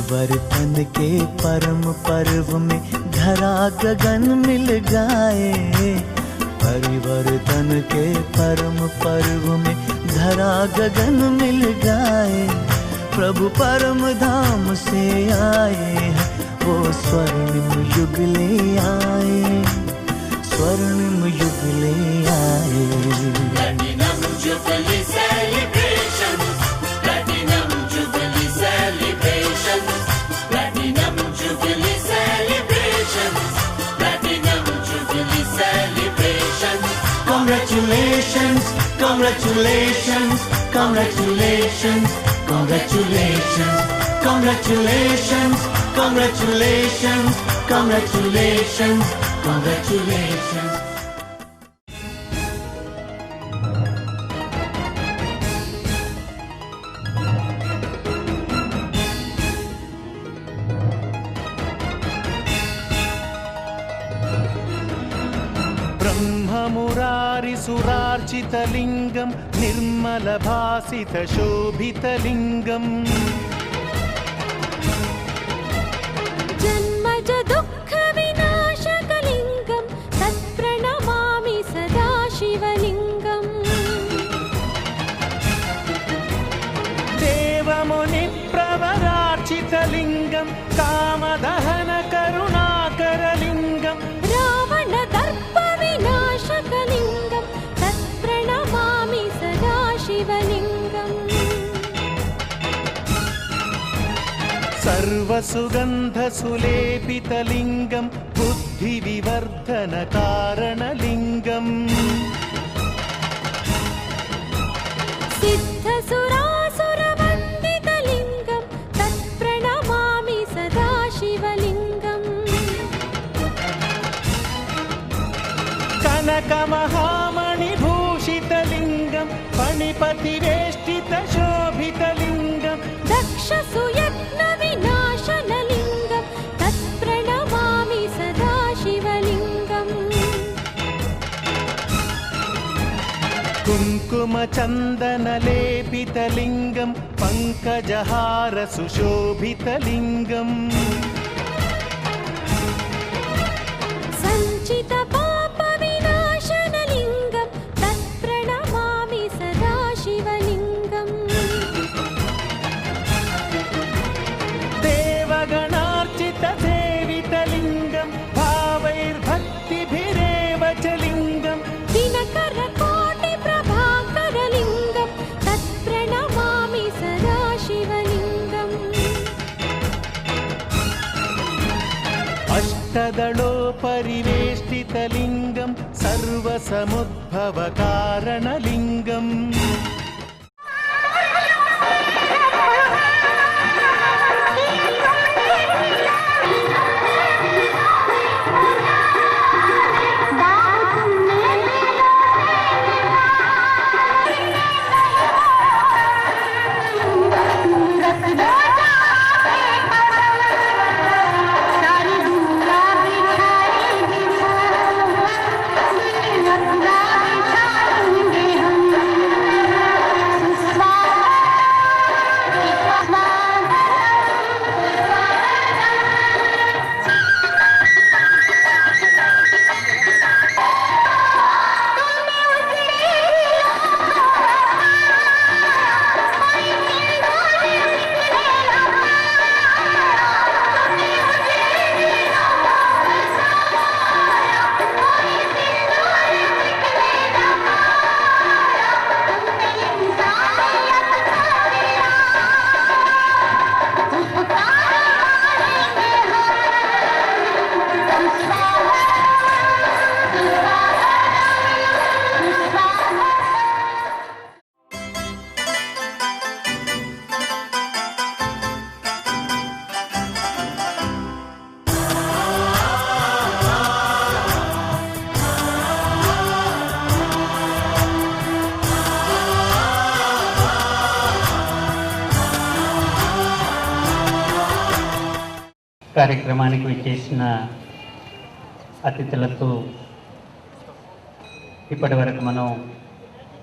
परिवर्तन के परम पर्व में धरा गगन मिल गाए। परिवर्तन के परम पर्व में धरा गगन मिल गाए। प्रभु परम धाम से आए हैं, वो स्वर्णिम युग ले आए, स्वर्णिम युग ले आए। Platinum Jubilee celebrations, Platinum Jubilee celebrations, Platinum Jubilee celebrations, Platinum Jubilee celebrations. Congratulations, congratulations, congratulations, congratulations, congratulations, congratulations, congratulations, congratulations. ब्रह्ममुरारिसुरार्चितलिङ्गं निर्मलभासितशोभितलिङ्गम् जन्मज दुःखविनाशकलिङ्गं तत्प्रणमामि सदा शिवलिङ्गम्। देवमुनिप्रवरार्चितलिङ्गं कामदहनकरुणाकरलिङ्गम् रावणदर्पविनाशकलिङ्गं तत्प्रणमामि सदा शिवलिङ्गम्। सर्वसुगन्धसुलेपितलिङ्गं बुद्धिविवर्धनकारणलिङ्गम् सिद्धसुरासुरवन्दितलिङ्गं तत्प्रणमामि सदा शिवलिङ्गम्। कनकमहामणिभूषितलिङ्गं फणिपतिवेष्टितशोभितलिङ्गं दक्षसुयज्ञविनाशनलिङ्गं तत्प्रणमामि सदा शिवलिङ्गम्। कुङ्कुमचन्दनलेपितलिङ्गं पङ्कजहारसुशोभितलिङ्गम् सञ्चितपापविनाशनलिङ्गं तत्प्रणमामि सदा शिवलिङ्गम्। देवगणार्चितसेवितलिङ्गं भावैर्भक्तिभिरेव च लिङ्गं दिनकरकोटिप्रभाकरलिङ्गं तत्प्रणमामि सदा शिवलिङ्गम्। अष्टदलोपरिवेष्टितलिङ्गं सर्वसमुद्भवकारणलिङ्गम् కార్యక్రమానికి విచ్చేసిన అతిథులకు ఇప్పటివరకు మనం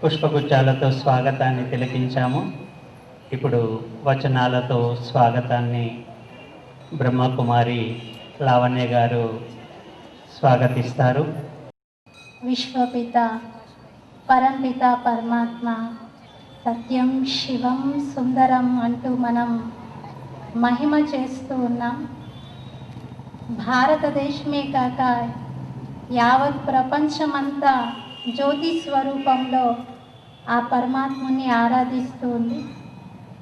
పుష్పగుచ్చాలతో స్వాగతాన్ని తిలకించాము. ఇప్పుడు వచనాలతో స్వాగతాన్ని బ్రహ్మకుమారి లావణ్య గారు స్వాగతిస్తారు. విశ్వపిత పరంపిత పరమాత్మ సత్యం శివం సుందరం అంటూ మనం మహిమ చేస్తూ ఉన్నాం. భారతదేశమే కాక యావత్ ప్రపంచమంతా జ్యోతి స్వరూపంలో ఆ పరమాత్మని ఆరాధిస్తూ ఉంది.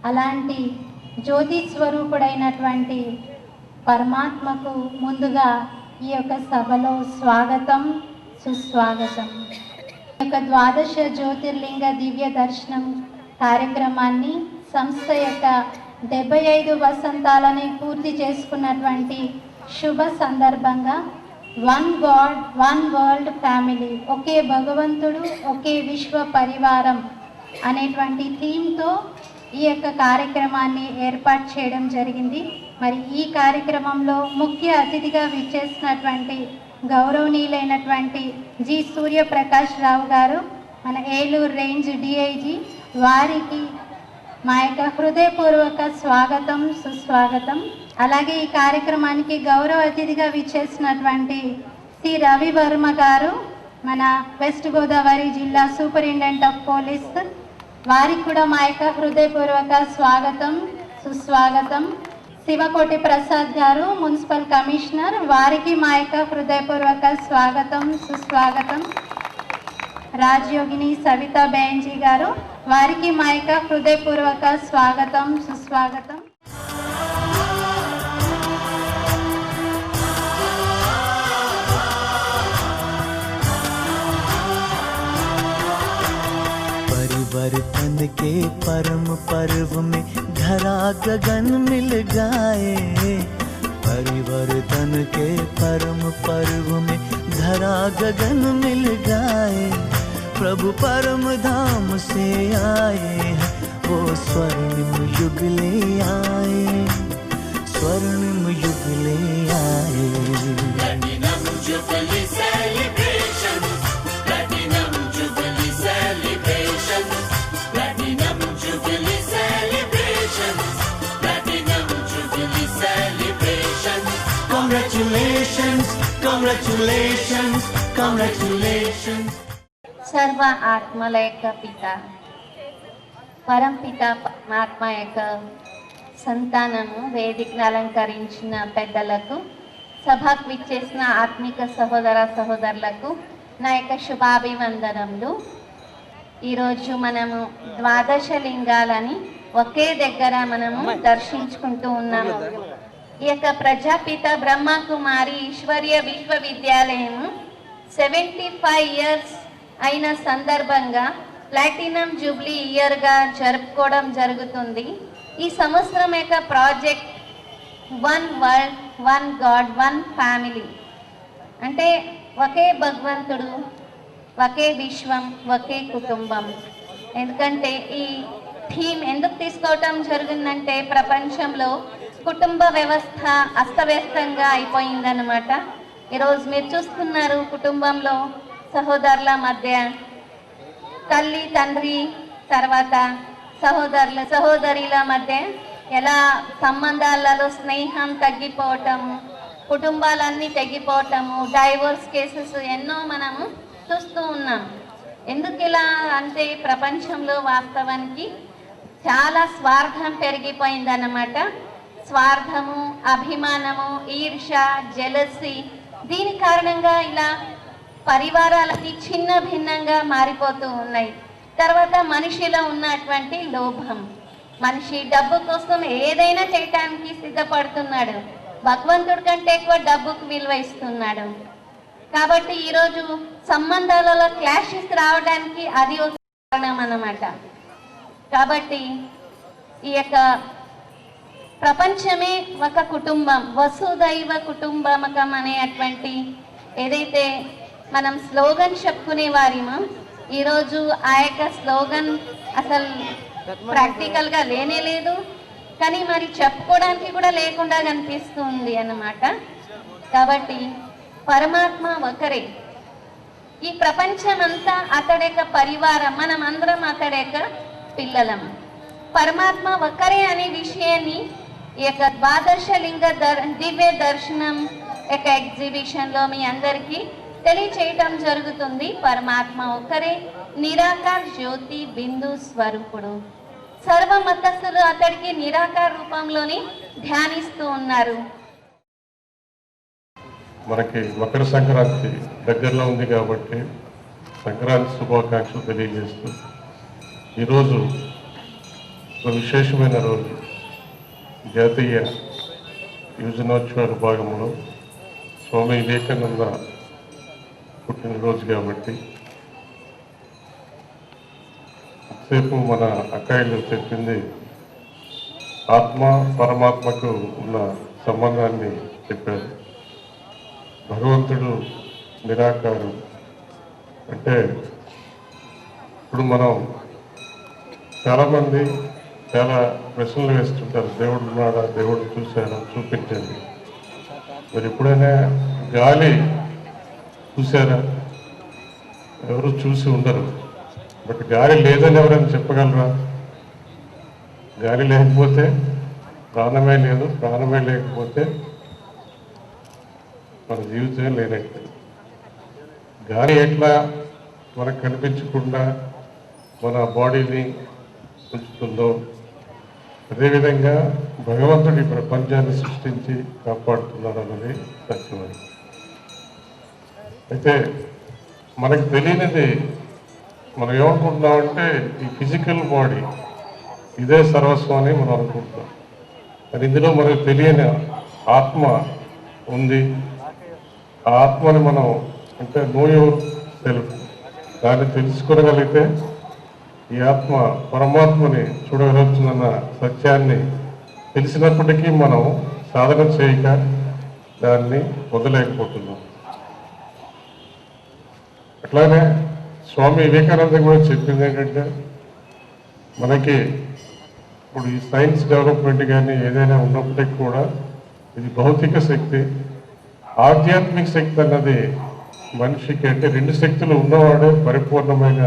అలాంటి జ్యోతి స్వరూపుడైనటువంటి పరమాత్మకు ముందుగా ఈ యొక్క సభలో స్వాగతం, సుస్వాగతం. ఈ యొక్క ద్వాదశ జ్యోతిర్లింగ దివ్య దర్శనం కార్యక్రమాన్ని సంస్థ యొక్క 75 వసంతాలని పూర్తి చేసుకున్నటువంటి శుభ సందర్భంగా one god one world family, ఒకే భగవంతుడు ఒకే విశ్వ పరివారం అనేటువంటి థీమ్తో ఈ యొక్క కార్యక్రమాన్ని ఏర్పాటు చేయడం జరిగింది. మరి ఈ కార్యక్రమంలో ముఖ్య అతిథిగా విచ్చేసినటువంటి గౌరవనీయులైనటువంటి జి సూర్యప్రకాష్ రావు గారు, మన ఏలూరు రేంజ్ డిఐజీ, వారికి మా యొక్క హృదయపూర్వక స్వాగతం, సుస్వాగతం. అలాగే ఈ కార్యక్రమానికి గౌరవ అతిథిగా విచ్చేసినటువంటి సి రవివర్మ గారు, మన వెస్ట్ గోదావరి జిల్లా సూపరింటెండెంట్ ఆఫ్ పోలీస్, వారికి కూడా మా యొక్క హృదయపూర్వక స్వాగతం, సుస్వాగతం. శివకోటి ప్రసాద్ గారు, మున్సిపల్ కమిషనర్, వారికి మా యొక్క హృదయపూర్వక స్వాగతం, సుస్వాగతం. రాజయోగిని సవితా బెంజీ గారు, వారికి మా యొక్క హృదయపూర్వక స్వాగతం, సుస్వాగతం. परिवर्तन के परम पर्व में धरा गगन मिल जाए, परिवर्तन के परम पर्व में धरा गगन मिल जाए, प्रभु परम धाम से आए हैं, वो स्वर्णिम युग ले आए, स्वर्णिम युग ले आए. Platinum Jubilee celebrations, Platinum Jubilee celebrations, Platinum Jubilee celebrations, Platinum Jubilee celebrations. Congratulations, congratulations, congratulations. సర్వ ఆత్మల యొక్క పిత పరంపిత పరమాత్మ యొక్క సంతానము, వేదికను అలంకరించిన పెద్దలకు, సభకు విచ్చేసిన ఆత్మిక సహోదర సహోదరులకు నా యొక్క శుభాభివందనములు. ఈరోజు మనము ద్వాదశ లింగాలని ఒకే దగ్గర మనము దర్శించుకుంటూ ఉన్నాము. ఈ యొక్క ప్రజాపిత బ్రహ్మకుమారి ఈశ్వర్య విశ్వవిద్యాలయము 75 ఇయర్స్ అయిన సందర్భంగా ప్లాటినం జూబ్లీ ఇయర్గా జరుపుకోవడం జరుగుతుంది. ఈ సంవత్సరం యొక్క project one world one god one family, అంటే ఒకే భగవంతుడు ఒకే విశ్వం ఒకే కుటుంబం. ఎందుకంటే ఈ థీమ్ ఎందుకు తీసుకోవటం జరిగిందంటే ప్రపంచంలో కుటుంబ వ్యవస్థ అస్తవ్యస్తంగా అయిపోయిందన్నమాట. ఈరోజు మీరు చూస్తున్నారు, కుటుంబంలో సహోదరుల మధ్య, తల్లి తండ్రి తర్వాత సహోదరుల సహోదరుల మధ్య ఎలా సంబంధాలలో స్నేహం తగ్గిపోవటము, కుటుంబాలన్నీ తెగిపోవటము, డైవోర్స్ కేసెస్ ఎన్నో మనము చూస్తూ ఉన్నాం. ఎందుకు ఇలా అంటే ప్రపంచంలో వాస్తవానికి చాలా స్వార్థం పెరిగిపోయిందన్నమాట. స్వార్థము, అభిమానము, ఈర్ష, జెలసీ, దీని కారణంగా ఇలా పరివారాలకి చిన్న భిన్నంగా మారిపోతూ ఉన్నాయి. తర్వాత మనిషిలో ఉన్నటువంటి లోభం, మనిషి డబ్బు కోసం ఏదైనా చేయటానికి సిద్ధపడుతున్నాడు, భగవంతుడి కంటే ఎక్కువ డబ్బుకు విలువ ఇస్తున్నాడు. కాబట్టి ఈరోజు సంబంధాలలో క్లాషెస్ రావడానికి అది ఒక కారణం అన్నమాట. కాబట్టి ఈ యొక్క ప్రపంచమే ఒక కుటుంబం, వసుదైవ కుటుంబకం అనేటువంటి ఏదైతే మనం స్లోగన్ చెప్పుకునే వారిమో, ఈరోజు ఆ యొక్క స్లోగన్ అసలు ప్రాక్టికల్గా లేనే లేదు, కానీ మరి చెప్పుకోవడానికి కూడా లేకుండా కనిపిస్తుంది అన్నమాట. కాబట్టి పరమాత్మ ఒకరే, ఈ ప్రపంచమంతా అతడి యొక్క పరివారం, మనం అందరం అతడి యొక్క పిల్లలం. పరమాత్మ ఒకరే అనే విషయాన్ని ఈ యొక్క ద్వాదశలింగ దివ్య దర్శనం యొక్క ఎగ్జిబిషన్లో మీ అందరికీ తెలియచేయటం జరుగుతుంది. పరమాత్మ ఒకరే, నిరాకార జ్యోతి బిందు స్వరూపుడు. సర్వ మతస్థులు అతడికి నిరాకార రూపంలోని ధ్యానిస్తూ ఉన్నారు. మనకి మకర సంక్రాంతి దగ్గరలో ఉంది కాబట్టి సంక్రాంతి శుభాకాంక్షలు తెలియజేస్తూ ఈరోజు ఒక విశేషమైన రోజు, జాతీయ యువజనోత్సవాల భాగంలో స్వామి వివేకానంద పుట్టినరోజు కాబట్టి సేపు మన అక్కాయిలు చెప్పింది ఆత్మ పరమాత్మకు ఉన్న సంబంధాన్ని చెప్పారు. భగవంతుడు నిరాకారం అంటే ఇప్పుడు మనం చాలామంది చాలా ప్రశ్నలు వేస్తుంటారు. దేవుడు ఉన్నాడా, దేవుడు చూశాడా, చూపించండి. మరి ఎప్పుడైనా గాలి చూసారా? ఎవరు చూసి ఉండరు. బట్ గాలి లేదని ఎవరైనా చెప్పగలరా? గాలి లేకపోతే ప్రాణమే లేదు, ప్రాణమే లేకపోతే మన జీవితమే లేనట్టు. గాలి ఎట్లా మనకు కనిపించకుండా మన బాడీని ఉంచుతుందో అదేవిధంగా భగవంతుడు ఈ ప్రపంచాన్ని సృష్టించి కాపాడుతున్నాడు అన్నది సత్యమే. అయితే మనకు తెలియనిది మనం ఏమనుకుంటున్నామంటే ఈ ఫిజికల్ బాడీ ఇదే సర్వస్వం అని మనం అనుకుంటున్నాం. మరి ఇందులో మనకు తెలియని ఆత్మ ఉంది. ఆ ఆత్మని మనం అంటే నో యువర్ సెల్ఫ్ దాన్ని తెలుసుకోగలిగితే ఈ ఆత్మ పరమాత్మని చూడగలుగుతుందన్న సత్యాన్ని తెలిసినప్పటికీ మనం సాధన చేయక దాన్ని వదలేకపోతున్నాం. అట్లానే స్వామి వివేకానంద కూడా చెప్పింది ఏంటంటే మనకి ఇప్పుడు ఈ సైన్స్ డెవలప్మెంట్ కానీ ఏదైనా ఉన్నప్పటికీ కూడా ఇది భౌతిక శక్తి, ఆధ్యాత్మిక శక్తి అన్నది మనిషికి అంటే రెండు శక్తులు ఉన్నవాడే పరిపూర్ణమైన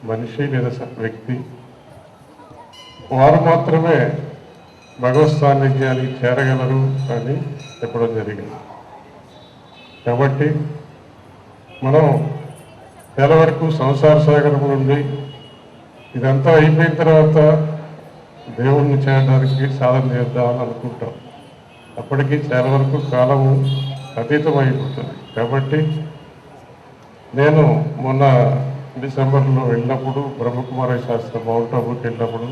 మనిషి లేదా వ్యక్తి. వారు మాత్రమే భగవత్ సాన్నిధ్యానికి చేరగలరు అని చెప్పడం జరిగింది. కాబట్టి మనం చాలా వరకు సంసార సాగరం నుండి ఇదంతా అయిపోయిన తర్వాత దేవుణ్ణి చేరడానికి సాధన చేద్దామని అనుకుంటాం. అప్పటికి చాలా వరకు కాలము అతీతం అయిపోతుంది. కాబట్టి నేను మొన్న డిసెంబర్లో వెళ్ళినప్పుడు బ్రహ్మకుమార శాస్త్ర మౌంట్ ఆబుకి వెళ్ళినప్పుడు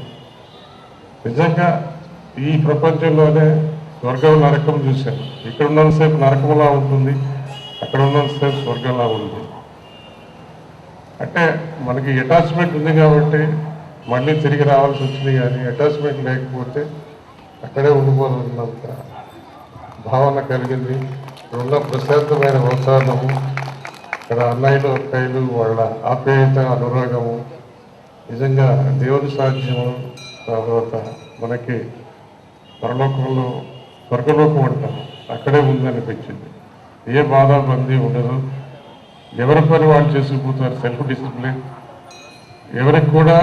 నిజంగా ఈ ప్రపంచంలోనే స్వర్గం నరకం చూశాను. ఇక్కడ ఉన్నంతసేపు నరకంలా ఉంటుంది, అక్కడ ఉన్నంతసేపు స్వర్గంలా ఉంటుంది. అంటే మనకి అటాచ్మెంట్ ఉంది కాబట్టి మళ్ళీ తిరిగి రావాల్సి వచ్చింది. కానీ అటాచ్మెంట్ లేకపోతే అక్కడే ఉండిపోతున్నంత భావన కలిగింది. ఇక్కడున్న ప్రశాంతమైన వాతావరణము, ఇక్కడ అన్నయ్యలు అక్కయ్యలు వాళ్ళ ఆప్యాయత అనురాగము నిజంగా దేవుని సాధ్యము. తర్వాత మనకి పరలోకంలో స్వర్గలోకం అంటాం, అక్కడే ఉందనిపించింది. ఏ బాధ బందీ ఉండదు, ఎవరి పని వాళ్ళు చేసుకుపోతారు, సెల్ఫ్ డిసిప్లిన్. ఎవరికి కూడా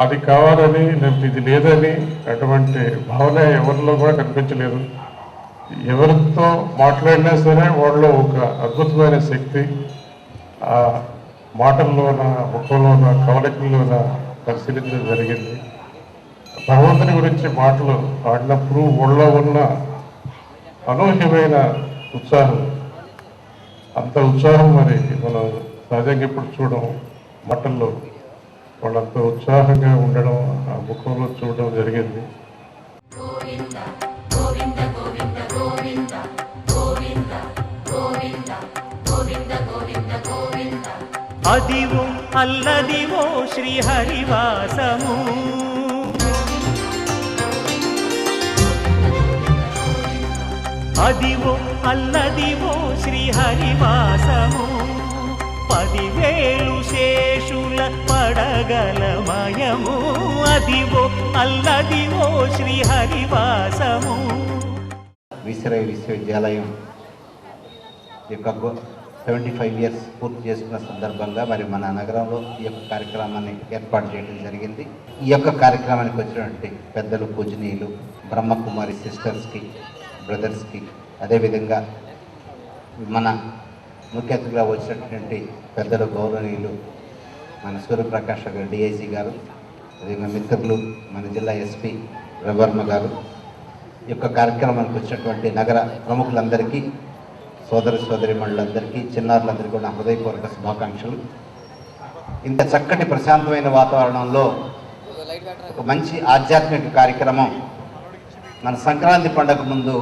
అది కావాలని లేకపోతే ఇది లేదని అటువంటి భావన ఎవరిలో కూడా కనిపించలేదు. ఎవరితో మాట్లాడినా సరే వాళ్ళలో ఒక అద్భుతమైన శక్తి ఆ మాటల్లోన, ముఖంలోన, కవలికల్లోన పరిశీలించడం జరిగింది. భగవంతుని గురించి మాటలు ఆడినప్పుడు వాళ్ళలో ఉన్న అనూహ్యమైన ఉత్సాహం, అంత ఉత్సాహం మరి మనం సహజంగా ఇప్పుడు చూడడం మాటల్లో వాళ్ళంత ఉత్సాహంగా ఉండడం ఆ ముఖంలో చూడడం జరిగింది. అదివో అల్లదివో శ్రీహరివాసము, అదివో అల్లదివో శ్రీహరివాసము, 10,000 శేషుల పడగలమయము. అదివో అల్లదివో శ్రీహరివాసము. విశ్వవిద్యాలయం యొక్క 75 ఇయర్స్ పూర్తి చేసుకున్న సందర్భంగా మరి మన నగరంలో ఈ యొక్క కార్యక్రమాన్ని ఏర్పాటు చేయడం జరిగింది. ఈ యొక్క కార్యక్రమానికి వచ్చినటువంటి పెద్దలు, పూజనీయులు, బ్రహ్మకుమారి సిస్టర్స్కి, బ్రదర్స్కి, అదేవిధంగా మన ముఖ్య అతిథిగా వచ్చినటువంటి పెద్దలు, గౌరవనీయులు మన సూర్యప్రకాష్ గారు, డిఐజీ గారు, అదేవిధంగా మిత్రులు మన జిల్లా ఎస్పీ రవివర్మ గారు, ఈ యొక్క కార్యక్రమానికి వచ్చినటువంటి నగర ప్రముఖులందరికీ, సోదరిమణులందరికీ, చిన్నారులందరికీ కూడా హృదయపూర్వక శుభాకాంక్షలు. ఇంత చక్కటి ప్రశాంతమైన వాతావరణంలో ఒక మంచి ఆధ్యాత్మిక కార్యక్రమం మన సంక్రాంతి పండుగ ముందు,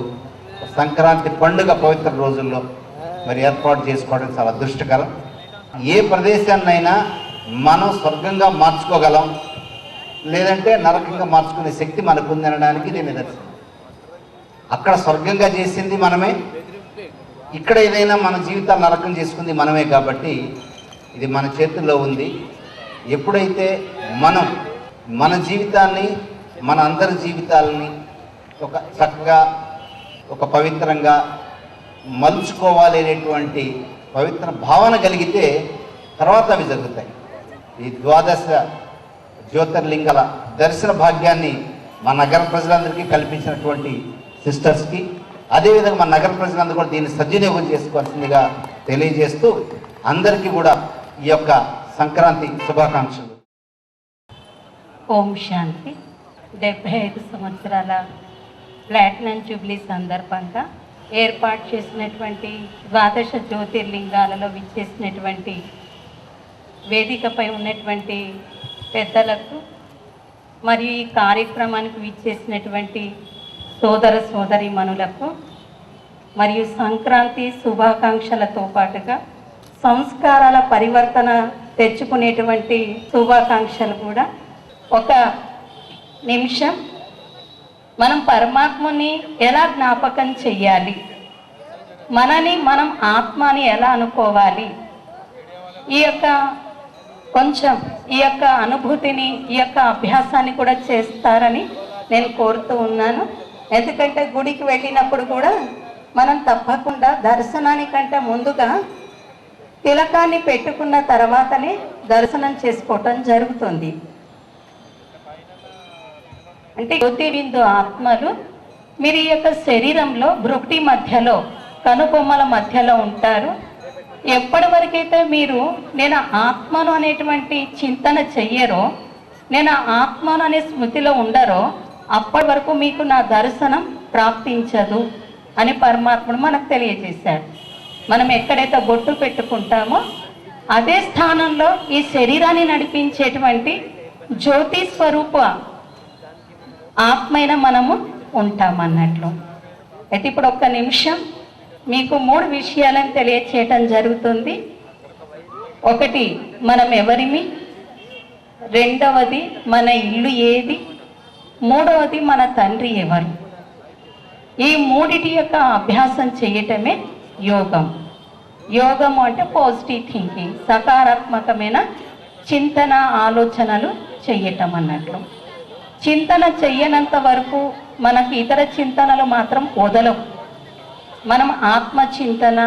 సంక్రాంతి పండుగ పవిత్ర రోజుల్లో మరి ఏర్పాటు చేసుకోవడం చాలా అదృష్టకరం. ఏ ప్రదేశాన్నైనా మనం స్వర్గంగా మార్చుకోగలం, లేదంటే నరకంగా మార్చుకునే శక్తి మనకు ఉంది అనడానికి ఇది నిదర్శనం. అక్కడ స్వర్గంగా చేసింది మనమే, ఇక్కడ ఏదైనా మన జీవితాలు నరకం చేసుకుంది మనమే. కాబట్టి ఇది మన చేతుల్లో ఉంది. ఎప్పుడైతే మనం మన జీవితాన్ని, మన అందరి జీవితాలని ఒక చక్కగా, ఒక పవిత్రంగా మలుచుకోవాలి అనేటువంటి పవిత్ర భావన కలిగితే తర్వాత అవి జరుగుతాయి. ఈ 12 జ్యోతిర్లింగాల దర్శన భాగ్యాన్ని మా నగర ప్రజలందరికీ కల్పించినటువంటి సిస్టర్స్కి, అదేవిధంగా మన నగర ప్రజలందరూ కూడా దీన్ని సద్వినియోగం చేసుకోవాల్సిందిగా తెలియజేస్తూ అందరికీ కూడా ఈ యొక్క సంక్రాంతి శుభాకాంక్షలు. ఓం శాంతి. 75 సంవత్సరాల ప్లాటినం జూబ్లీ సందర్భంగా ఏర్పాటు చేసినటువంటి 12 జ్యోతిర్లింగాలలో విచ్చేసినటువంటి వేదికపై ఉన్నటువంటి పెద్దలకు మరియు ఈ కార్యక్రమానికి విచ్చేసినటువంటి సోదరీమణులకు మరియు సంక్రాంతి శుభాకాంక్షలతో పాటుగా సంస్కారాల పరివర్తన తెచ్చుకునేటువంటి శుభాకాంక్షలు కూడా. ఒక నిమిషం మనం పరమాత్మని ఎలా జ్ఞాపకం చెయ్యాలి, మనని మనం ఆత్మని ఎలా అనుకోవాలి, ఈ యొక్క అనుభూతిని, ఈ యొక్క అభ్యాసాన్ని కూడా చేస్తారని నేను కోరుతూ ఉన్నాను. ఎందుకంటే గుడికి వెళ్ళినప్పుడు కూడా మనం తప్పకుండా దర్శనానికంటే ముందుగా తిలకాన్ని పెట్టుకున్న తర్వాతనే దర్శనం చేసుకోవటం జరుగుతుంది. అంటే జ్యోతిర్బిందు ఆత్మలు మీరు ఈ యొక్క శరీరంలో భృకుటి మధ్యలో, కనుబొమ్మల మధ్యలో ఉంటారు. ఎప్పటి వరకైతే మీరు నేను ఆత్మను అనేటువంటి చింతన చెయ్యరో, నేను ఆత్మను అనే స్మృతిలో ఉండరో, అప్పటి వరకు మీకు నా దర్శనం ప్రాప్తించదు అని పరమాత్ముడు మనకు తెలియజేశాడు. మనం ఎక్కడైతే బొట్టు పెట్టుకుంటామో అదే స్థానంలో ఈ శరీరాన్ని నడిపించేటువంటి జ్యోతి స్వరూప ఆత్మైన మనము ఉంటామన్నట్లు. అయితే ఇప్పుడు ఒక్క నిమిషం మీకు 3 విషయాలను తెలియచేయటం జరుగుతుంది. ఒకటి, మనం ఎవరిమి, రెండవది మన ఇల్లు ఏది, మూడవది మన తండ్రి ఎవరు. ఈ మూడిటి యొక్క అభ్యాసం చేయటమే యోగం. యోగము అంటే పాజిటివ్ థింకింగ్, సకారాత్మకమైన చింతన, ఆలోచనలు చెయ్యటం అన్నట్లు. చింతన చెయ్యనంత వరకు మనకు ఇతర చింతనలు మాత్రం వదలవు. మనం ఆత్మ చింతన,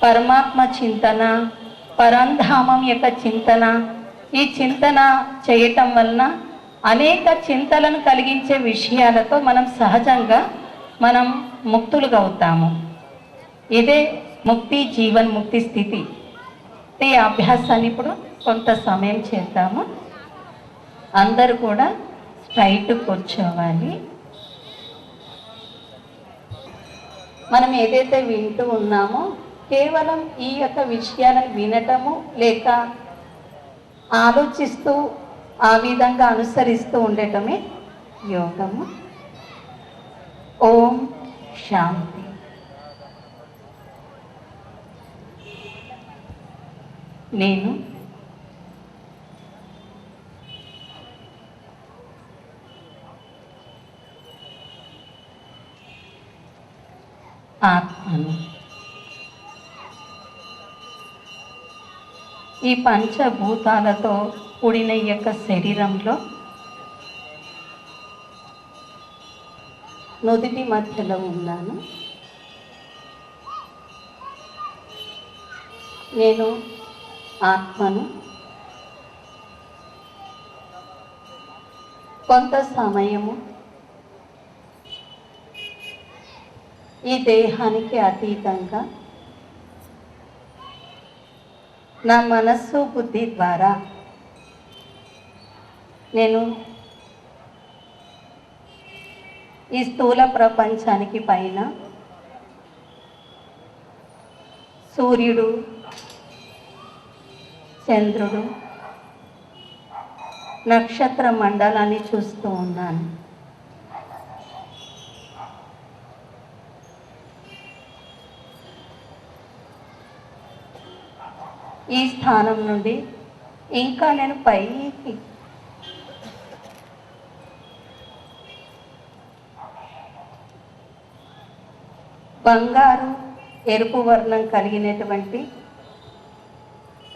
పరమాత్మ చింతన, పరంధామం యొక్క చింతన, ఈ చింతన చేయటం వలన అనేక చింతలను కలిగించే విషయాలతో మనం సహజంగా ముక్తులుగా అవుతాము. ఇదే ముక్తి, జీవన్ముక్తి స్థితి. ఈ అభ్యాసాన్ని ఇప్పుడు కొంత సమయం చేద్దాము. అందరూ కూడా స్ట్రైట్ కూర్చోవాలి. మనం ఏదైతే వింటూ ఉన్నామో కేవలం ఈ యొక్క విషయాలను వినటము లేక ఆలోచిస్తూ ఆ విధంగా అనుసరిస్తూ ఉండటమే యోగము. ఓం శాంతి. నేను ఆత్మను. ఈ పంచభూతాలతో కూడిన ఈ యొక్క శరీరంలో నుదిటి మధ్యలో ఉన్నాను. నేను ఆత్మను. కొంత సమయము ఈ దేహానికి అతీతంగా నా మనస్సు బుద్ధి ద్వారా నేను ఈ స్థూల ప్రపంచానికి పైన సూర్యుడు, చంద్రుడు, నక్షత్ర మండలాన్ని చూస్తూ ఉన్నాను. ఈ స్థానం నుండి ఇంకా నేను పైకి బంగారు ఎరుపు వర్ణం కలిగినటువంటి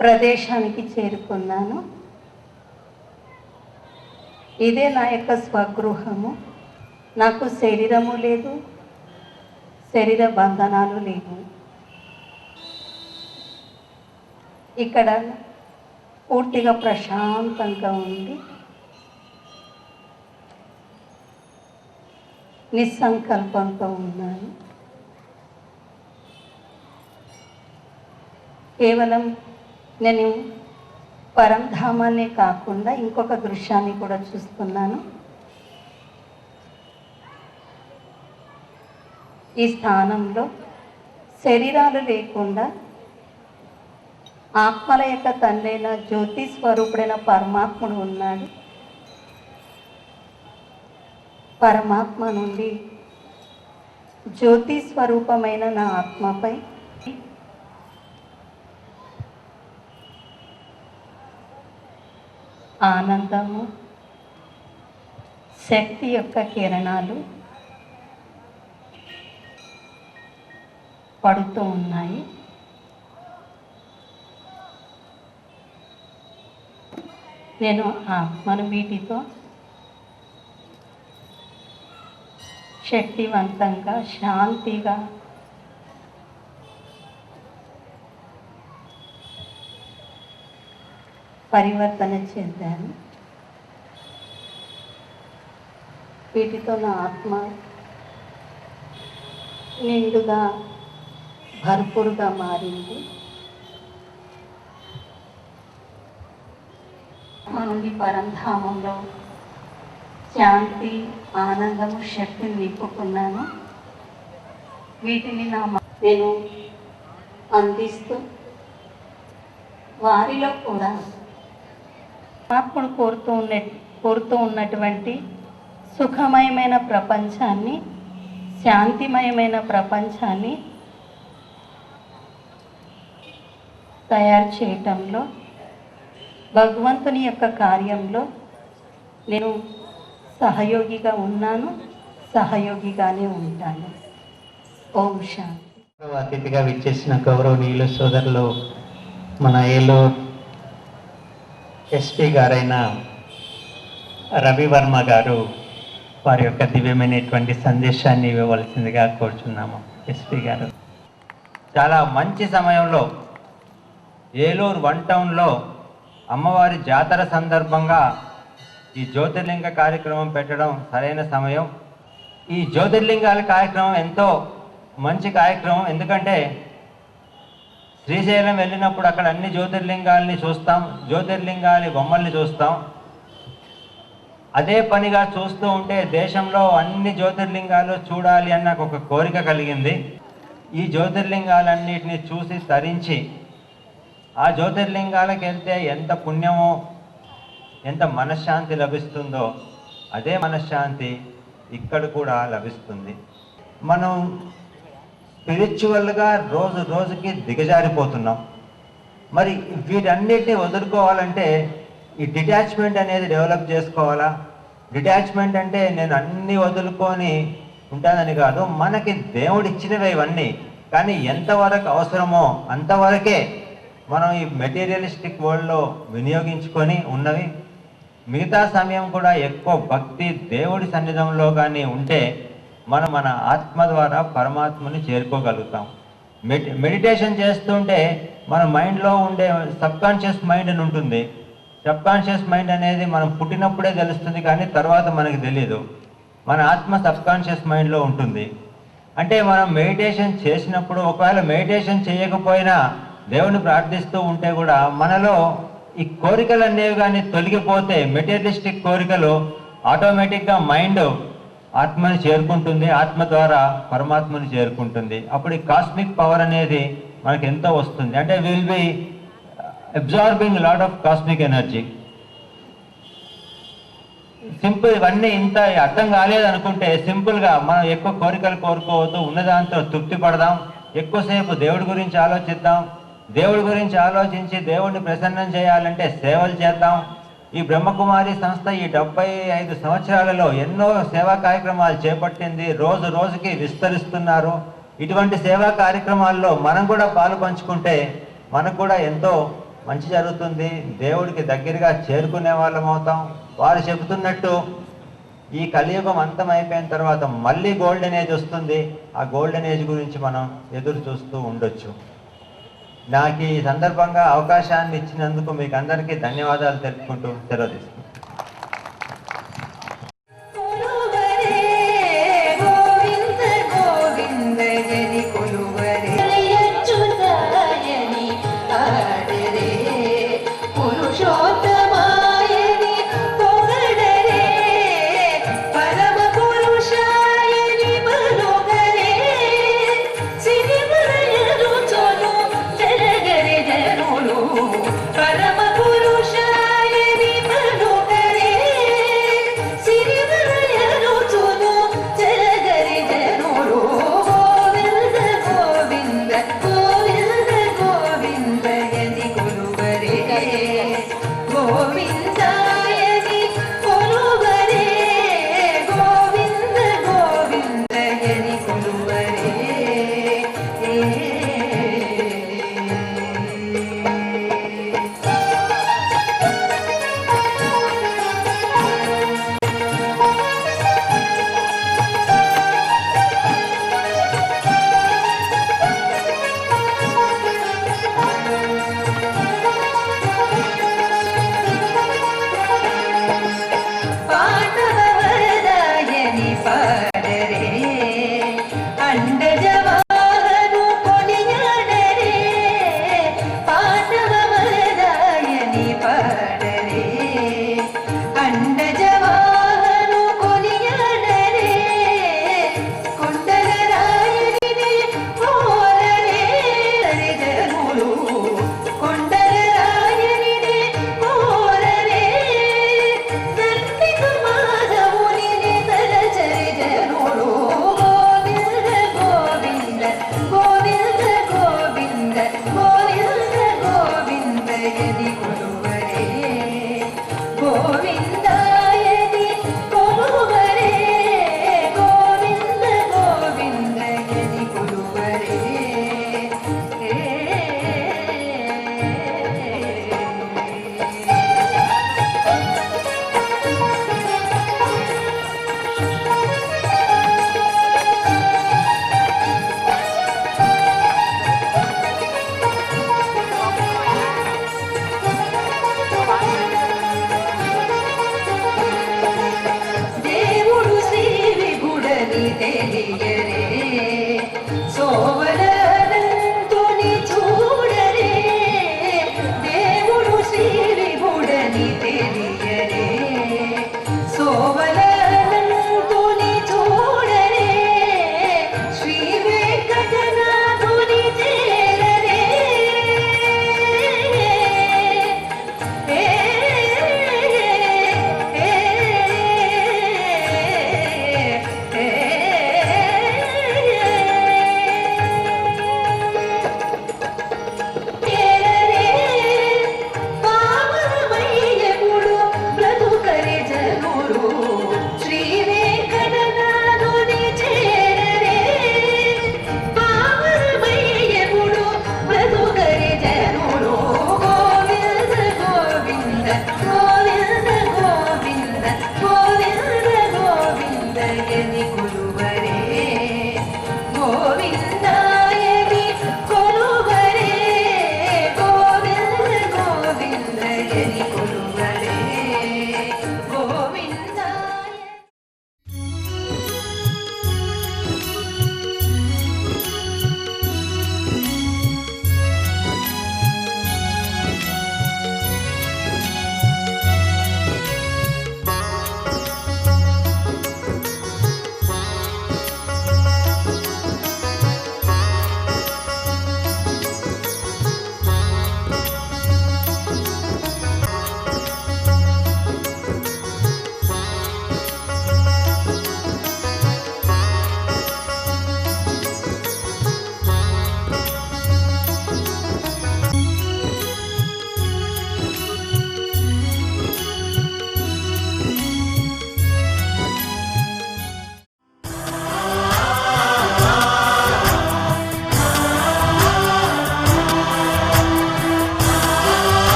ప్రదేశానికి చేరుకున్నాను. ఇదే నా యొక్క స్వగృహము. నాకు శరీరము లేదు, శరీర బంధనాలు లేవు. ఇక్కడ పూర్తిగా ప్రశాంతంగా ఉంది. నిస్సంకల్పంతో ఉన్నాను. కేవలం నేను పరంధామాన్నే కాకుండా ఇంకొక దృశ్యాన్ని కూడా చూస్తున్నాను. ఈ స్థానంలో శరీరాలు లేకుండా ఆత్మల యొక్క తండ్రైన జ్యోతి స్వరూపుడైన పరమాత్ముడు ఉన్నాడు. పరమాత్మ నుండి జ్యోతి స్వరూపమైన నా ఆత్మపై ఆనందము, శక్తి యొక్క కిరణాలు పడుతూ ఉన్నాయి. నేను ఆత్మను వీటితో శక్తివంతంగా, శాంతిగా పరివర్తన చెందాను. వీటితో నా ఆత్మ నిండుగా, భర్పూరుగా మారింది. ఆత్మ నుండి పరంధామంలో శాంతి, ఆనందము, శక్తిని నింపుకున్నాను. వీటిని నేను అందిస్తూ వారిలో కూడా ఆత్మను కోరుతూ ఉన్నటువంటి సుఖమయమైన ప్రపంచాన్ని, శాంతిమయమైన ప్రపంచాన్ని తయారు చేయటంలో, భగవంతుని యొక్క కార్యంలో నేను సహయోగిగా ఉన్నాను, సహయోగిగానే ఉంటాను. ఓం శాంతి. అతిథిగా విచ్చేసిన గౌరవనీయులు సోదరులు మన ఏలూరు ఎస్పీ గారైన రవివర్మ గారు వారి యొక్క దివ్యమైనటువంటి సందేశాన్ని ఇవ్వవలసిందిగా కోరుచున్నాము. ఎస్పీ గారు. చాలా మంచి సమయంలో ఏలూరు 1 టౌన్లో అమ్మవారి జాతర సందర్భంగా ఈ జ్యోతిర్లింగ కార్యక్రమం పెట్టడం సరైన సమయం. ఈ జ్యోతిర్లింగాల కార్యక్రమం ఎంతో మంచి కార్యక్రమం. ఎందుకంటే శ్రీశైలం వెళ్ళినప్పుడు అక్కడ అన్ని జ్యోతిర్లింగాల్ని చూస్తాం, జ్యోతిర్లింగాలి బొమ్మల్ని చూస్తాం. అదే పనిగా చూస్తూ ఉంటే దేశంలో అన్ని జ్యోతిర్లింగాలు చూడాలి అన్న ఒక కోరిక కలిగింది. ఈ జ్యోతిర్లింగాలన్నిటిని చూసి తరించి ఆ జ్యోతిర్లింగాలకు వెళ్తే ఎంత పుణ్యమో, ఎంత మనశ్శాంతి లభిస్తుందో అదే మనశ్శాంతి ఇక్కడ కూడా లభిస్తుంది. మనం స్పిరిచువల్గా రోజు రోజుకి దిగజారిపోతున్నాం. మరి వీటన్నిటిని వదులుకోవాలంటే ఈ డిటాచ్మెంట్ అనేది డెవలప్ చేసుకోవాలా. డిటాచ్మెంట్ అంటే నేను అన్నీ వదులుకొని ఉంటానని కాదు, మనకి దేవుడు ఇచ్చినవే ఇవన్నీ. కానీ ఎంతవరకు అవసరమో అంతవరకే మనం ఈ మెటీరియలిస్టిక్ వరల్డ్లో వినియోగించుకొని ఉన్నవి. మిగతా సమయం కూడా ఎక్కువ భక్తి దేవుడి సన్నిధంలో కానీ ఉంటే మనం మన ఆత్మ ద్వారా పరమాత్మని చేరుకోగలుగుతాం. మెడిటేషన్ చేస్తుంటే మన మైండ్లో ఉండే సబ్కాన్షియస్ మైండ్ అని ఉంటుంది. సబ్కాన్షియస్ మైండ్ అనేది మనం పుట్టినప్పుడే తెలుస్తుంది, కానీ తర్వాత మనకి తెలియదు. మన ఆత్మ సబ్కాన్షియస్ మైండ్లో ఉంటుంది. అంటే మనం మెడిటేషన్ చేసినప్పుడు, ఒకవేళ మెడిటేషన్ చేయకపోయినా దేవుని ప్రార్థిస్తూ ఉంటే కూడా మనలో ఈ కోరికలు అనేవి కానీ తొలగిపోతే, మెటీరియలిస్టిక్ కోరికలు, ఆటోమేటిక్గా మైండ్ ఆత్మని చేరుకుంటుంది, ఆత్మ ద్వారా పరమాత్మని చేరుకుంటుంది. అప్పుడు ఈ కాస్మిక్ పవర్ అనేది మనకి ఎంతో వస్తుంది. అంటే will be absorbing lot of cosmic energy. Simple, ఇవన్నీ ఇంత అర్థం కాలేదనుకుంటే సింపుల్గా మనం ఎక్కువ కోరికలు కోరుకోవద్దు, ఉన్నదాంతో తృప్తి పడదాం, ఎక్కువసేపు దేవుడి గురించి ఆలోచిద్దాం. దేవుడి గురించి ఆలోచించి దేవుడిని ప్రసన్నం చేయాలంటే సేవలు చేద్దాం. ఈ బ్రహ్మకుమారి సంస్థ ఈ 75 సంవత్సరాలలో ఎన్నో సేవా కార్యక్రమాలు చేపట్టింది, రోజు రోజుకి విస్తరిస్తున్నారు. ఇటువంటి సేవా కార్యక్రమాల్లో మనం కూడా పాలు పంచుకుంటే మనకు కూడా ఎంతో మంచి జరుగుతుంది, దేవుడికి దగ్గరగా చేరుకునే వాళ్ళం అవుతాం. వారు చెబుతున్నట్టు ఈ కలియుగం అంతం అయిపోయిన తర్వాత మళ్ళీ గోల్డెన్ ఏజ్ వస్తుంది. ఆ గోల్డెన్ ఏజ్ గురించి మనం ఎదురు చూస్తూ ఉండొచ్చు. నాకు ఈ సందర్భంగా అవకాశాన్ని ఇచ్చినందుకు మీకు అందరికీ ధన్యవాదాలు తెలుపుకుంటూ సెలవు తీసుకుంటాను. Yeah.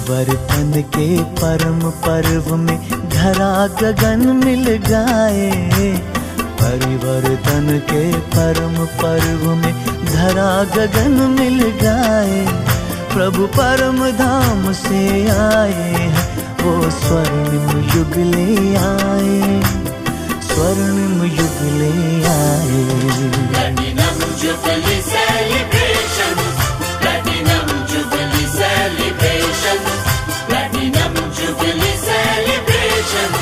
परिवर्तन के परम पर्व में धरा गगन मिल गाए। परिवर्तन के परम पर्व में धरा गगन मिल गाए। प्रभु परम धाम से आए हैं, वो स्वर्णिम युग ले आए, स्वर्णिम युग ले आए। Platinum Jubilee celebrations, Platinum Jubilee celebrations, Platinum Jubilee celebrations,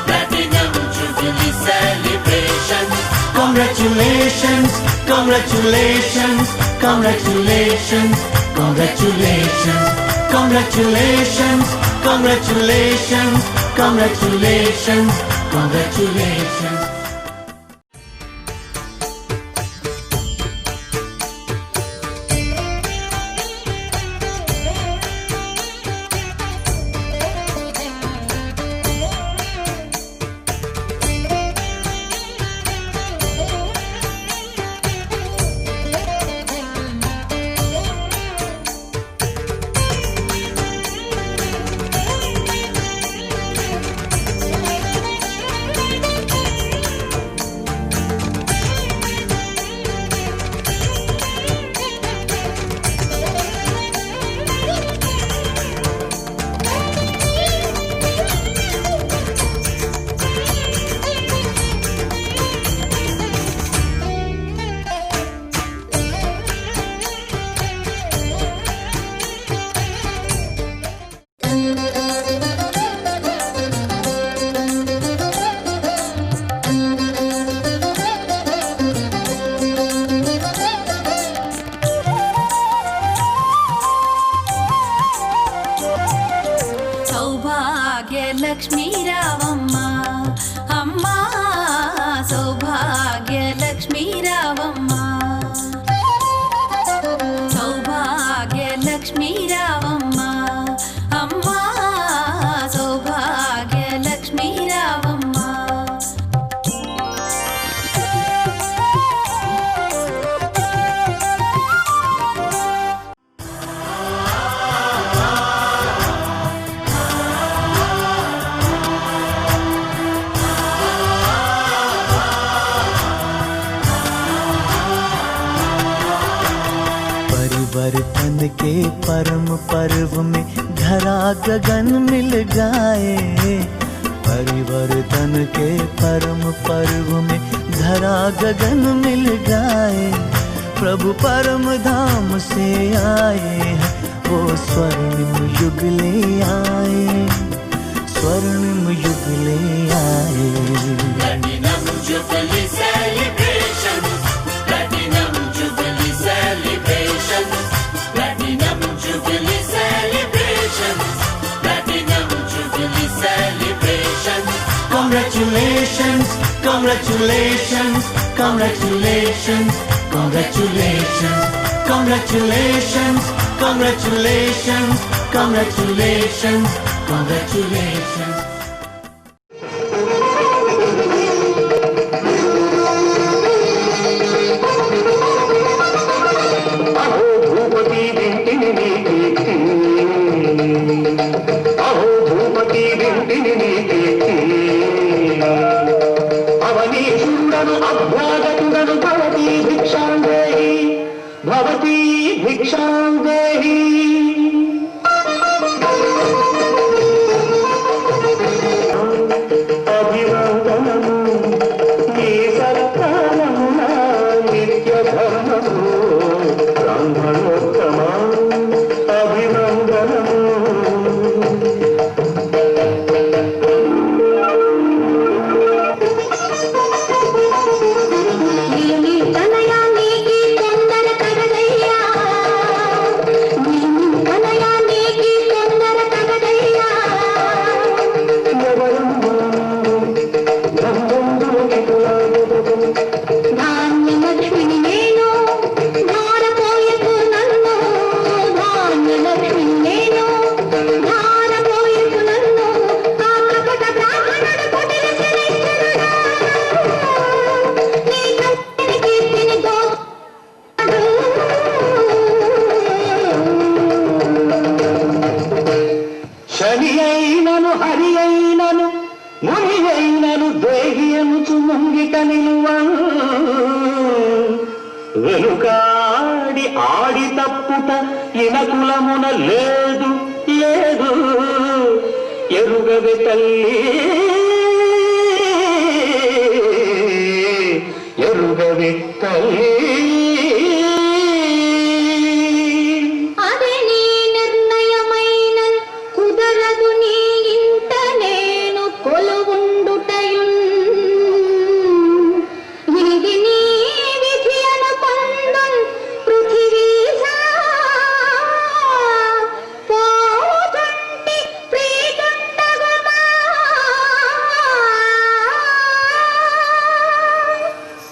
Platinum Jubilee celebrations. Congratulations, congratulations, congratulations, congratulations, congratulations, congratulations, congratulations, congratulations. Lakshmi రావమ్మ అమ్మ, సౌభాగ్య లక్ష్మీ రావమ్మ, సౌభాగ్య లక్ష్మీ రావమ్మ అమ్మ, సౌభాగ్య లక్ష్మీ రావమ్మ. परिवर्तन के परम पर्व में धरा गगन मिल गाए। परिवर्तन के परम पर्व में धरा गगन मिल गाए। प्रभु परम धाम से आए हैं, वो स्वर्णिम युग ले आए, स्वर्णिम युग ले आए। Platinum Jubilee celebrations, Platinum Jubilee celebrations, Platinum Jubilee celebrations, Platinum Jubilee celebrations. Congratulations, congratulations, congratulations, congratulations, congratulations, congratulations, congratulations, congratulations. भवती भिक्षां देहि। अभिवन्दनमु नी सत्कारमुना नित्यधर्ममु ब्राह्मणोत्तमा अभिवन्दनमु। తనయా నీకి కొందర కడలయ్యా, అనుచు ముంగిట నిలువ వెనుకాడి ఆడి తప్పుట ఇనకులమున లేదు లేదు ఎరుగవే తల్లి ఎరుగవే తల్లి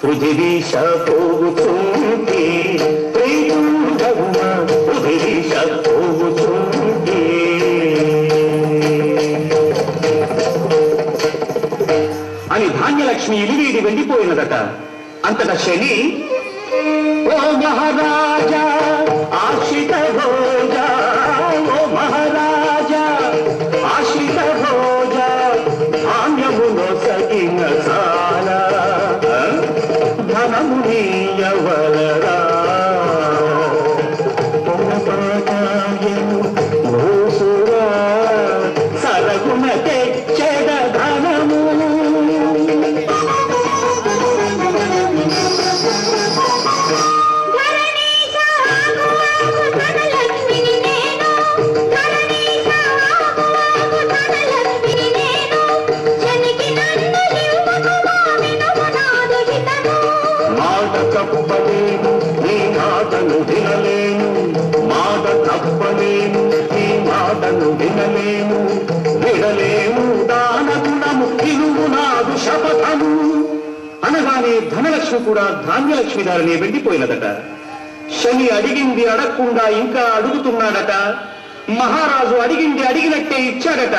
పృథివీశ పోగుతుంటే ప్రేతుండగుమా పృథివీశ పోగుతుంటే అని ధాన్యలక్ష్మి ఇలివీడి వెళ్ళిపోయినదట. అంతటా శని, ఓ మహారాజా ఆశ్రిత భోజా, ఓ మహారాజా ఆశ్రిత భోజా ధాన్యములో సగిన చాలా ధనమునీయవలరా పొంగపాటాయను భూసురా సరగుణ తెచ్చెద ధనము. తప్పలేను నీ మాటను వినలేను, మాట తప్పలేను నీ మాటను వినలేను, విడలేను దాన గుణము ఇనుము నాదు శపథము అనగానే ధనలక్ష్మి కూడా ధాన్యలక్ష్మి గారిని వెళ్ళిపోయినదట. శని అడిగింది అడగకుండా ఇంకా అడుగుతున్నాడట. మహారాజు అడిగింది అడిగినట్టే ఇచ్చాడట.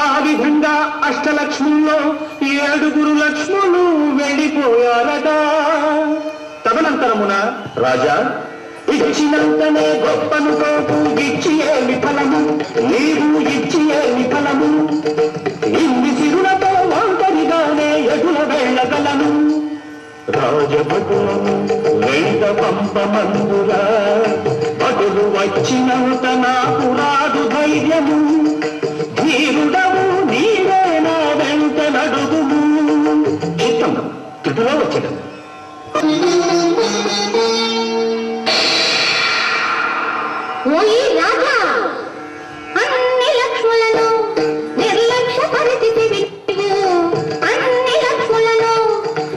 ఆ విధంగా అష్టలక్ష్ముల్లో 7 లక్ష్ములు వెళ్ళిపోయారట. తదనంతరమున రాజా ఇచ్చినంతనే గొప్పను కోపు ఇచ్చి ఏమి ఫలము, నీవు ఇచ్చి ఏమి ఫలము, ఇన్ని సిరులతో ఒంటరిగానే ఎదుల వెళ్ళగలను. రాజభటులను వెంట పంపమందురా, భటులు వచ్చినంత నాకు రాదు ధైర్యము, ధీరుడవు నీవే నా వెంట నడుగుము. చిత్తం తుటిలో వచ్చేట. ఓయి రాజా, అన్ని లక్ష్ములను నిర్లక్ష్య పరిస్థితివి నీవు, అన్ని లక్ష్ములను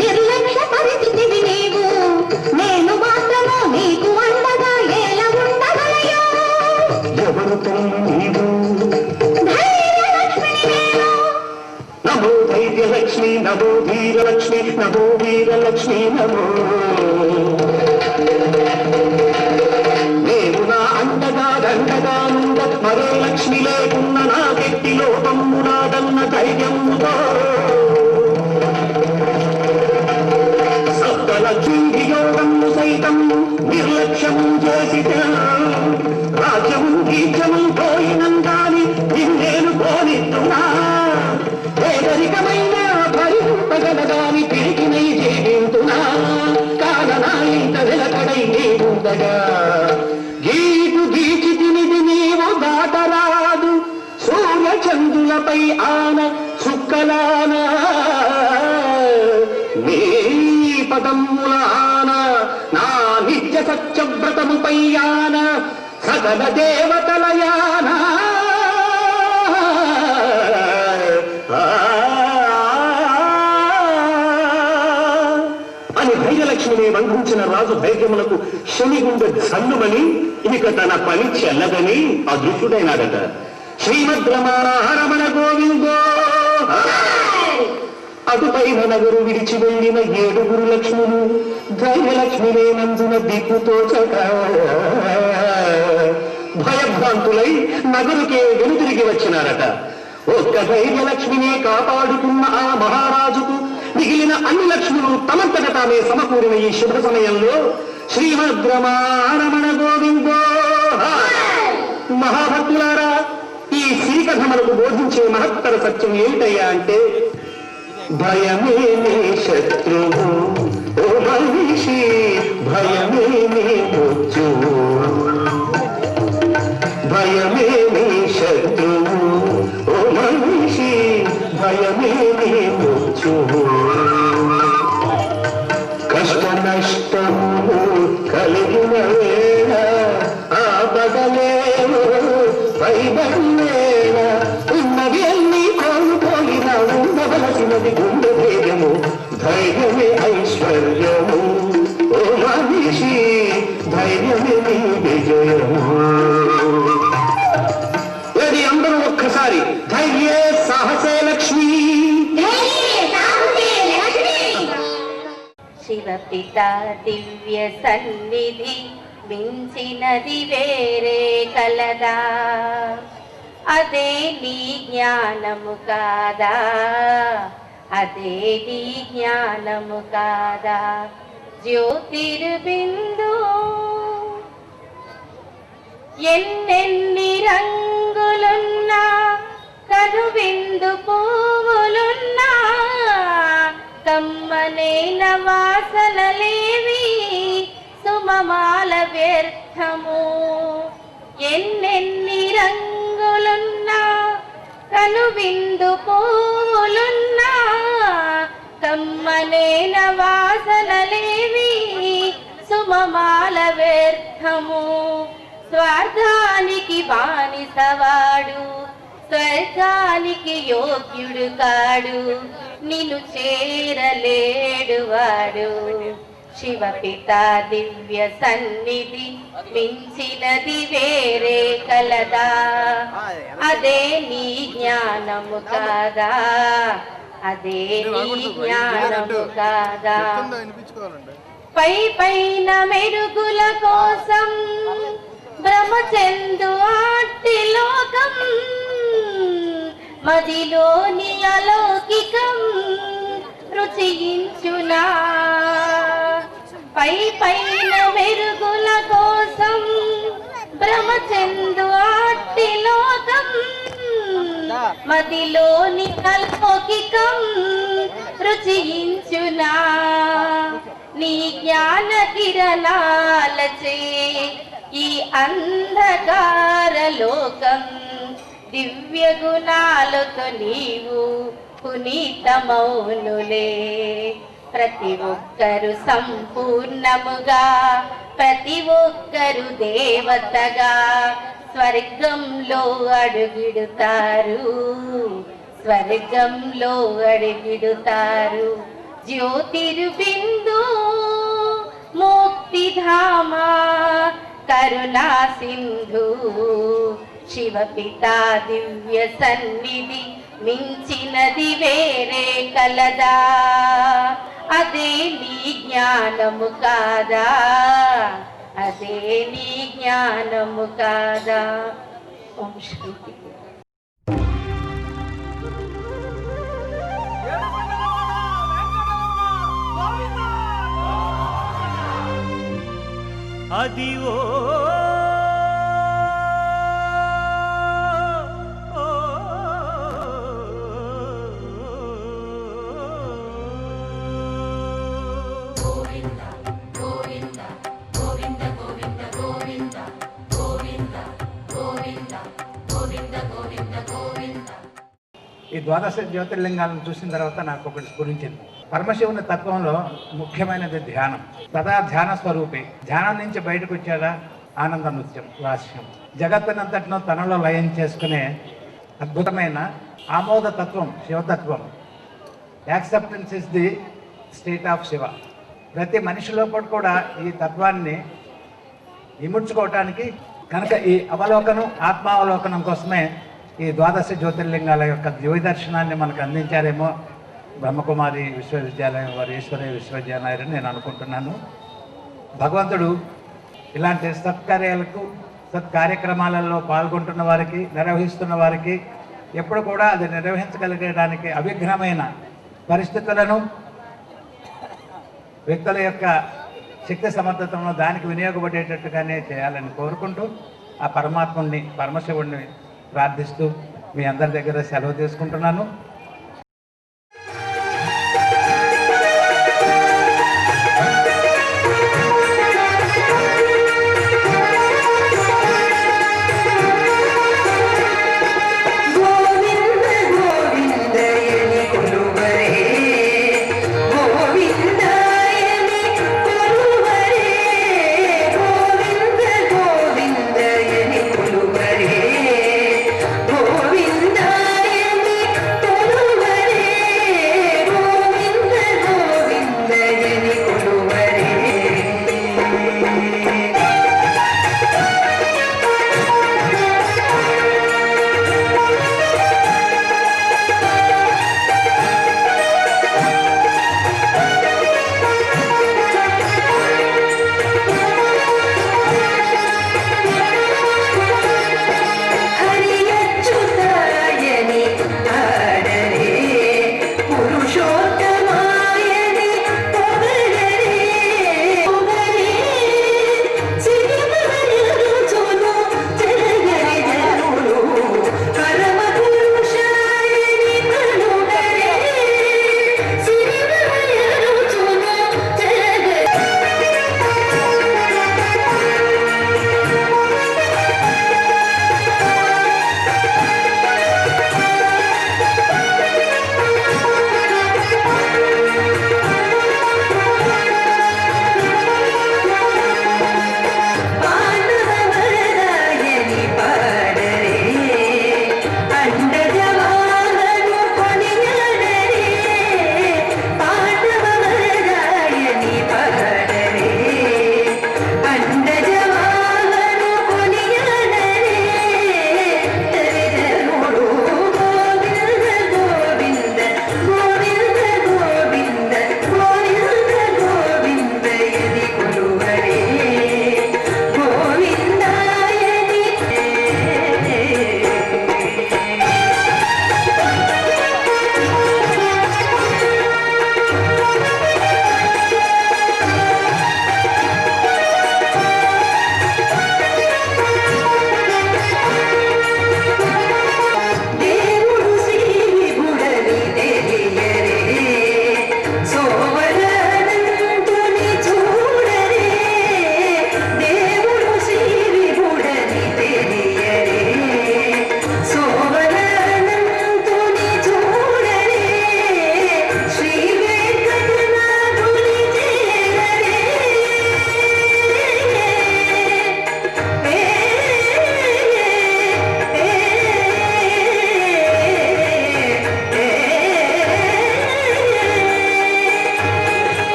నిర్లక్ష్య పరిస్థితివి నీవు, నేను మాత్రము నీకు అండగా ఎలా ఉండగలయో. ఎవరితో నీవు ధైర్యలక్ష్మిని నేను. నమో ధైర్యలక్ష్మి, నమో వీరలక్ష్మి, నమో వీరలక్ష్మి నమో. నేను నా అండగా దండగా నుండ మరో లక్ష్మి లేకున్న నా వ్యక్తి లోపము నాదన్న ధైర్యముతో సప్తలక్ష్మి యోగము సైతం నిర్లక్ష్యము చేసిట. రాజ్యము గీజ్యము పోయినందాని నిన్నేను పోనిస్తున్నా, పేదరికమైన భరింపగలదాని పిరికినై జీవింతున్నా, కాదనా ఇంత వెలకడై నీవుండగా గీటు గీచి తినిది నీవు దాటరాదు, సూర్య చంద్రులపై ఆన చుక్కలాన నీ పదముల ఆన, నా నిత్య సత్యవ్రతముపై ఆన సకల దేవతలయానా. అని ధైర్యలక్ష్మిని బంధించిన రాజు ధైర్యములకు శని గుండె జన్నుమని ఇక తన పని చెల్లదని అదృష్టుడైనాడట. శ్రీమద్రమణ గోవిందో. అటుపైన నగరు విడిచి వెళ్ళిన 7 లక్ష్ములు ధైర్యలక్ష్మి లేనందున దిక్కుతోచక భయభ్రాంతులై నగరుకే వెనుతిరిగి వచ్చినారట. ఒక్క ధైర్యలక్ష్మిని కాపాడుకున్న ఆ మహారాజుకు మిగిలిన అన్ని లక్ష్ములు తమంతట తామే సమకూరిన ఈ శుభ సమయంలో శ్రీమద్రమణ గోవిందో. మహాభక్తులారా, ఈ శ్రీకథ మనకు బోధించే మహత్తర సత్యం ఏమిటయ్యా అంటే, భయమే నీ శత్రువు ఓ మనిషి, భయమే నీ మృత్యువు. భయమే నీ శత్రువు ఓ మనిషి, భయమే నీ మృత్యువు. కష్ట నష్టము కలిగిన వేళ ఆపదలేవు పైబడిన, ఉన్నది అన్ని కోల్పోయిన ఉండవలసినది గుండె ధైర్యము. ధైర్యమే ఐశ్వర్యము ఓ మనిషి, ధైర్యమే నీ విజయము. ఇది అందరూ ఒక్కసారి ధైర్యే సాహసే లక్ష్మి. శివపిత దివ్య సన్నిధి మించినది వేరే కలదా, అదే నీ జ్ఞానము కాదా, అదే నీ జ్ఞానము కాదా. జ్యోతిర్బిందు ఎన్నెన్ని రంగులున్నా, కనువిందు పువ్వులున్నా, కమ్మనైన వాసనలేవి సుమమాల వ్యర్థము. ఎన్నెన్ని రంగులున్నా, కనువిందు పువ్వులున్నా, కమ్మనైన వాసనలేవి సుమమాల వ్యర్థము. స్వార్థానికి బానిసవాడు స్వర్గానికి యోగ్యుడు కాడు, నిన్ను చేరలేడు వాడు. శివపిత దివ్య సన్నిధి మించినది వేరే కలదా, అదే నీ జ్ఞానము కాదా, అదే నీ జ్ఞానము కాదా. పై పైన మెరుగుల కోసం భ్రమచెందు ఆర్తి లోకం, మదిలోని అలౌకికం రుచించునా. పై పైన మెరుగుల కోసం భ్రమచెందు ఆర్తి లోకం, మదిలోని అలౌకికం రుచించునా. నీ జ్ఞాన కిరణాలచే ఈ అంధకార లోకం, దివ్య గుణాలతో నీవు పునీతమౌనులే. ప్రతి ఒక్కరు సంపూర్ణముగా, ప్రతి ఒక్కరు దేవతగా స్వర్గంలో అడుగిడుతారు, స్వర్గంలో అడుగిడుతారు. జ్యోతిర్బిందు ముక్తిధామ కరుణా సింధు, శివపిత దివ్య సన్నిధి మించినది వేరే కలదా, అదే నీ జ్ఞానము కాదా, అదే నీ జ్ఞానము కాదా. ఓం శాంతి. అదివో ఈ ద్వాదశ జ్యోతిర్లింగాలను చూసిన తర్వాత నాకు ఒకటి స్ఫురించింది. పరమశివుని తత్వంలో ముఖ్యమైనది ధ్యానం. సదా ధ్యాన స్వరూపి. ధ్యానం నుంచి బయటకు వచ్చాడా ఆనంద నృత్యం, లాస్యం. జగత్తునంతటినో తనలో లయం చేసుకునే అద్భుతమైన ఆమోద తత్వం శివతత్వం. Acceptance is the state of Shiva. ప్రతి మనిషి లోపల కూడా ఈ తత్వాన్ని ఇముడ్చుకోవటానికి కనుక ఈ అవలోకనం, ఆత్మావలోకనం కోసమే ఈ ద్వాదశ జ్యోతిర్లింగాల యొక్క దివ్య దర్శనాన్ని మనకు అందించారేమో బ్రహ్మకుమారి విశ్వవిద్యాలయం వారు, ఈశ్వరీయ విశ్వవిద్యాలయం నేను అనుకుంటున్నాను. భగవంతుడు ఇలాంటి సత్కార్యాలకు, సత్కార్యక్రమాలలో పాల్గొంటున్న వారికి, నిర్వహిస్తున్న వారికి ఎప్పుడు కూడా అది నిర్వహించగలిగడానికి అవిఘ్నమైన పరిస్థితులను, వ్యక్తుల యొక్క శక్తి సమర్థతను దానికి వినియోగపడేటట్టుగానే చేయాలని కోరుకుంటూ ఆ పరమాత్ముడిని, పరమశివుడిని ప్రార్థిస్తూ మీ అందరి దగ్గర సెలవు తీసుకుంటున్నాను.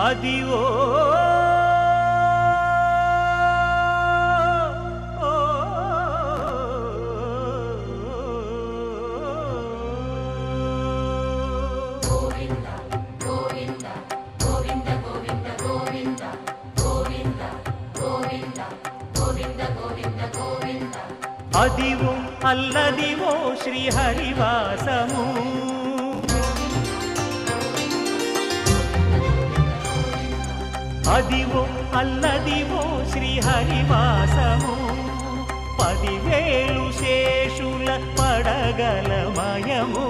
అదివో అదివో అల్లదివో శ్రీహరివాసము అదివో అల్లదివో శ్రీహరివాసము 10,000 శేషుల పడగలమయము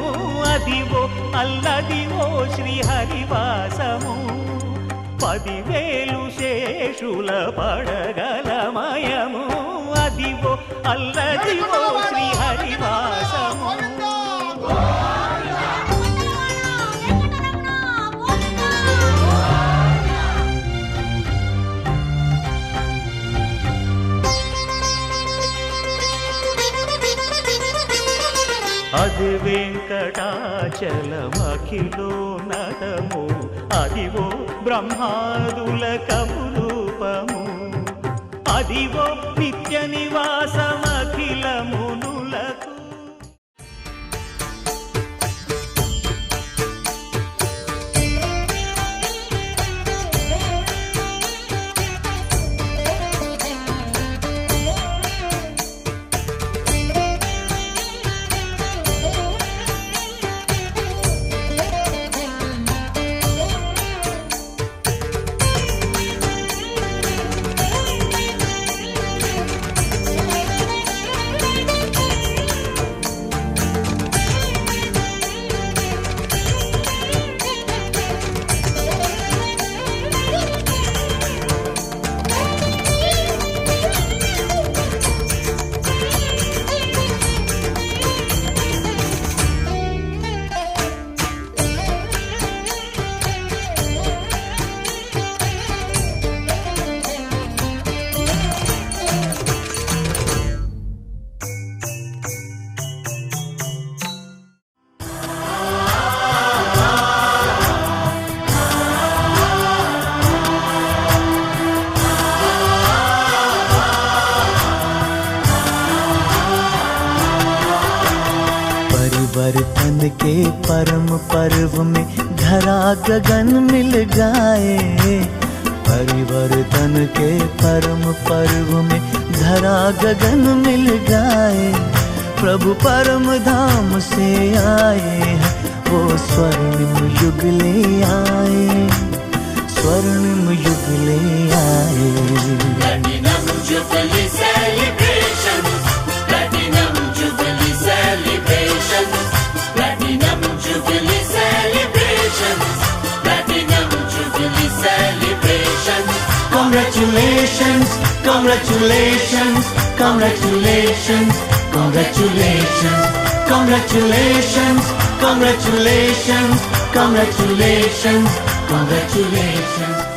అదివో అల్లదివో శ్రీహరివాసము 10,000 శేషుల పడగలమయము అదివో అల్లదివో శ్రీహరివాసము అది వెంకటాచలమఖిలోన్నతము అదివో బ్రహ్మాదుల కమురూపము అదివో నిత్య నివాసమఖిలమునులకు परिवर्तन के परम पर्व में धरा गगन मिल जाए परिवर्तन के परम पर्व में धरा गगन मिल जाए प्रभु परम धाम से आए हैं वो स्वर्णिम युग ले आए स्वर्णिम युग ले आए Platinum Jubilee celebrations, Platinum Jubilee celebrations, Platinum Jubilee celebrations, Platinum Jubilee celebrations. Congratulations, congratulations, congratulations, congratulations, congratulations, congratulations, congratulations, congratulations.